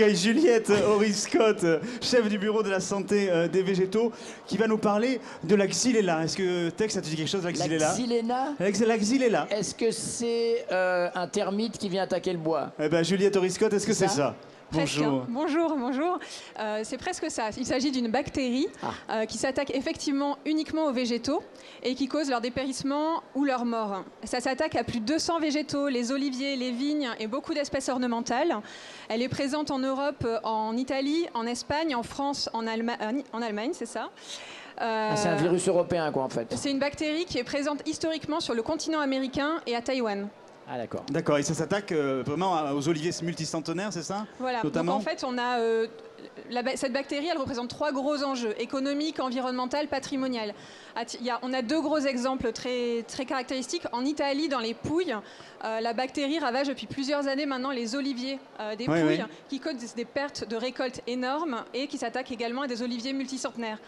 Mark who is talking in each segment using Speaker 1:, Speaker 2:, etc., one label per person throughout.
Speaker 1: Juliette Horry-Scott, chef du bureau de la santé des végétaux, qui va nous parler de la xylella. Est-ce que Tex, ça te dit quelque chose, la xylella?
Speaker 2: La xylella?
Speaker 1: La xylella.
Speaker 2: Est-ce que c'est un termite qui vient attaquer le bois?
Speaker 1: Eh ben, Juliette Horry-Scott, est-ce que c'est ça?
Speaker 3: Presque,
Speaker 1: Bonjour.
Speaker 3: hein. Bonjour. C'est presque ça. Il s'agit d'une bactérie qui s'attaque effectivement uniquement aux végétaux et qui cause leur dépérissement ou leur mort. Ça s'attaque à plus de 200 végétaux, les oliviers, les vignes et beaucoup d'espèces ornementales. Elle est présente en Europe, en Italie, en Espagne, en France, en Allemagne, c'est ça.
Speaker 2: C'est un virus européen, quoi, en fait.
Speaker 3: C'est une bactérie qui est présente historiquement sur le continent américain et à Taïwan.
Speaker 2: Ah, d'accord.
Speaker 1: D'accord, et ça s'attaque vraiment aux oliviers multicentenaires, c'est ça?
Speaker 3: Voilà,
Speaker 1: notamment.
Speaker 3: donc en fait, on a cette bactérie, elle représente 3 gros enjeux, économique, environnemental, patrimonial. On a 2 gros exemples très caractéristiques. En Italie, dans les Pouilles, la bactérie ravage depuis plusieurs années maintenant les oliviers des Pouilles, qui causent des pertes de récoltes énormes et qui s'attaquent également à des oliviers multicentenaires.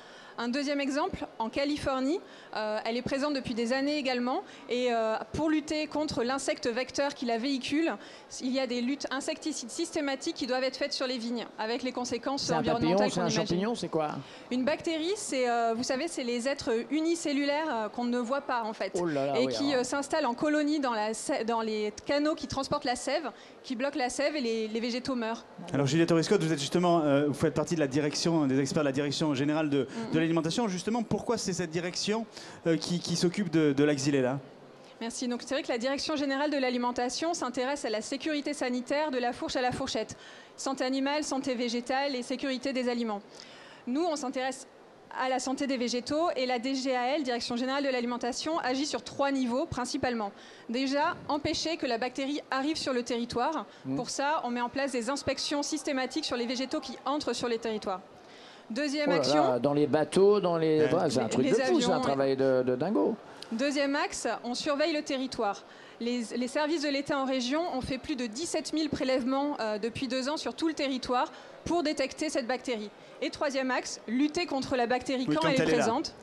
Speaker 3: Un deuxième exemple, en Californie, elle est présente depuis des années également. Et pour lutter contre l'insecte vecteur qui la véhicule, il y a des luttes insecticides systématiques qui doivent être faites sur les vignes, avec les conséquences environnementales qu'on imagine.
Speaker 2: C'est un champignon, c'est quoi?
Speaker 3: Une bactérie, vous savez, c'est les êtres unicellulaires qu'on ne voit pas en fait.
Speaker 2: Oh là là,
Speaker 3: et qui s'installent en colonie dans les canaux qui transportent la sève, qui bloquent la sève et les végétaux meurent.
Speaker 1: Alors Juliette Horry-Scott, vous êtes justement, vous faites partie de la direction, des experts de la direction générale de l'alimentation. Justement, pourquoi c'est cette direction qui s'occupe de la xylella?
Speaker 3: Merci. Donc c'est vrai que la Direction générale de l'alimentation s'intéresse à la sécurité sanitaire de la fourche à la fourchette. Santé animale, santé végétale et sécurité des aliments. Nous, on s'intéresse à la santé des végétaux et la DGAL, Direction générale de l'alimentation, agit sur 3 niveaux principalement. Déjà, empêcher que la bactérie arrive sur le territoire. Pour ça, on met en place des inspections systématiques sur les végétaux qui entrent sur les territoires. Deuxième action...
Speaker 2: Dans les bateaux, dans les... c'est un truc de fou, c'est un travail de dingo.
Speaker 3: Deuxième axe, on surveille le territoire. Les services de l'État en région ont fait plus de 17 000 prélèvements depuis 2 ans sur tout le territoire pour détecter cette bactérie. Et troisième axe, lutter contre la bactérie quand elle est présente.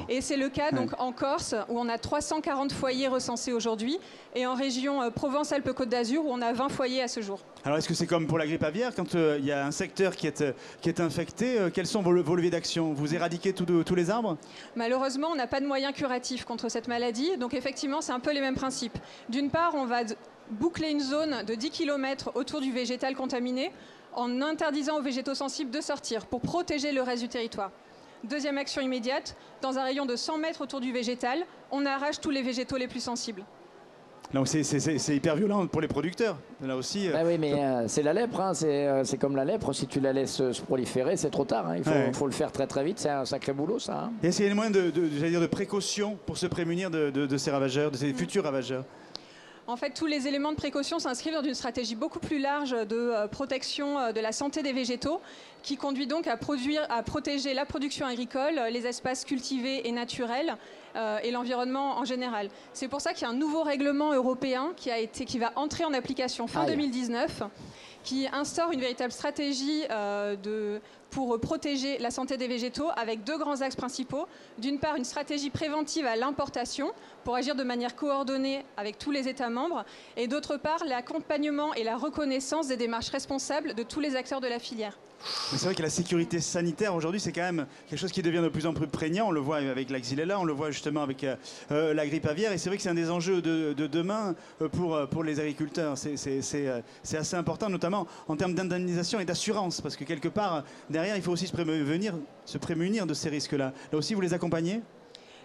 Speaker 3: Et c'est le cas donc en Corse où on a 340 foyers recensés aujourd'hui et en région Provence-Alpes-Côte d'Azur où on a 20 foyers à ce jour.
Speaker 1: Alors est-ce que c'est comme pour la grippe aviaire, quand il y a un secteur qui est infecté, quels sont vos leviers d'action? Vous éradiquez tous les arbres?
Speaker 3: Malheureusement, on n'a pas de moyens curatifs contre cette maladie, donc effectivement c'est un peu les mêmes principes. D'une part, on va boucler une zone de 10 km autour du végétal contaminé en interdisant aux végétaux sensibles de sortir pour protéger le reste du territoire. Deuxième action immédiate, dans un rayon de 100 mètres autour du végétal, on arrache tous les végétaux les plus sensibles.
Speaker 1: Donc c'est hyper violent pour les producteurs. Là aussi.
Speaker 2: Bah oui, mais c'est la lèpre, hein. C'est comme la lèpre. Si tu la laisses se proliférer, c'est trop tard. Hein. Il faut le faire très vite. C'est un sacré boulot, ça. Hein.
Speaker 1: Et est-ce qu'il y a des moyens de précaution pour se prémunir de ces ravageurs, de ces futurs ravageurs?
Speaker 3: En fait, tous les éléments de précaution s'inscrivent dans une stratégie beaucoup plus large de protection de la santé des végétaux, qui conduit donc à protéger la production agricole, les espaces cultivés et naturels et l'environnement en général. C'est pour ça qu'il y a un nouveau règlement européen qui va entrer en application fin 2019, qui instaure une véritable stratégie pour protéger la santé des végétaux avec 2 grands axes principaux. D'une part, une stratégie préventive à l'importation pour agir de manière coordonnée avec tous les États membres et d'autre part, l'accompagnement et la reconnaissance des démarches responsables de tous les acteurs de la filière.
Speaker 1: Mais c'est vrai que la sécurité sanitaire aujourd'hui, c'est quand même quelque chose qui devient de plus en plus prégnant. On le voit avec la xylella, on le voit justement avec la grippe aviaire. Et c'est vrai que c'est un des enjeux de demain pour les agriculteurs. C'est assez important, notamment en termes d'indemnisation et d'assurance. Parce que quelque part, derrière, il faut aussi se prémunir de ces risques-là. Là aussi, vous les accompagnez ?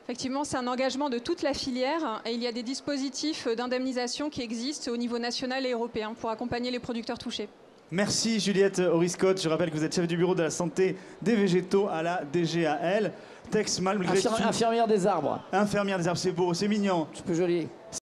Speaker 3: Effectivement, c'est un engagement de toute la filière et il y a des dispositifs d'indemnisation qui existent au niveau national et européen pour accompagner les producteurs touchés.
Speaker 1: Merci Juliette Horry-Scott. Je rappelle que vous êtes chef du bureau de la santé des végétaux à la DGAL. Tex, malgré
Speaker 2: infirmière des arbres.
Speaker 1: Infirmière des arbres, c'est beau, c'est mignon.
Speaker 2: C'est plus joli.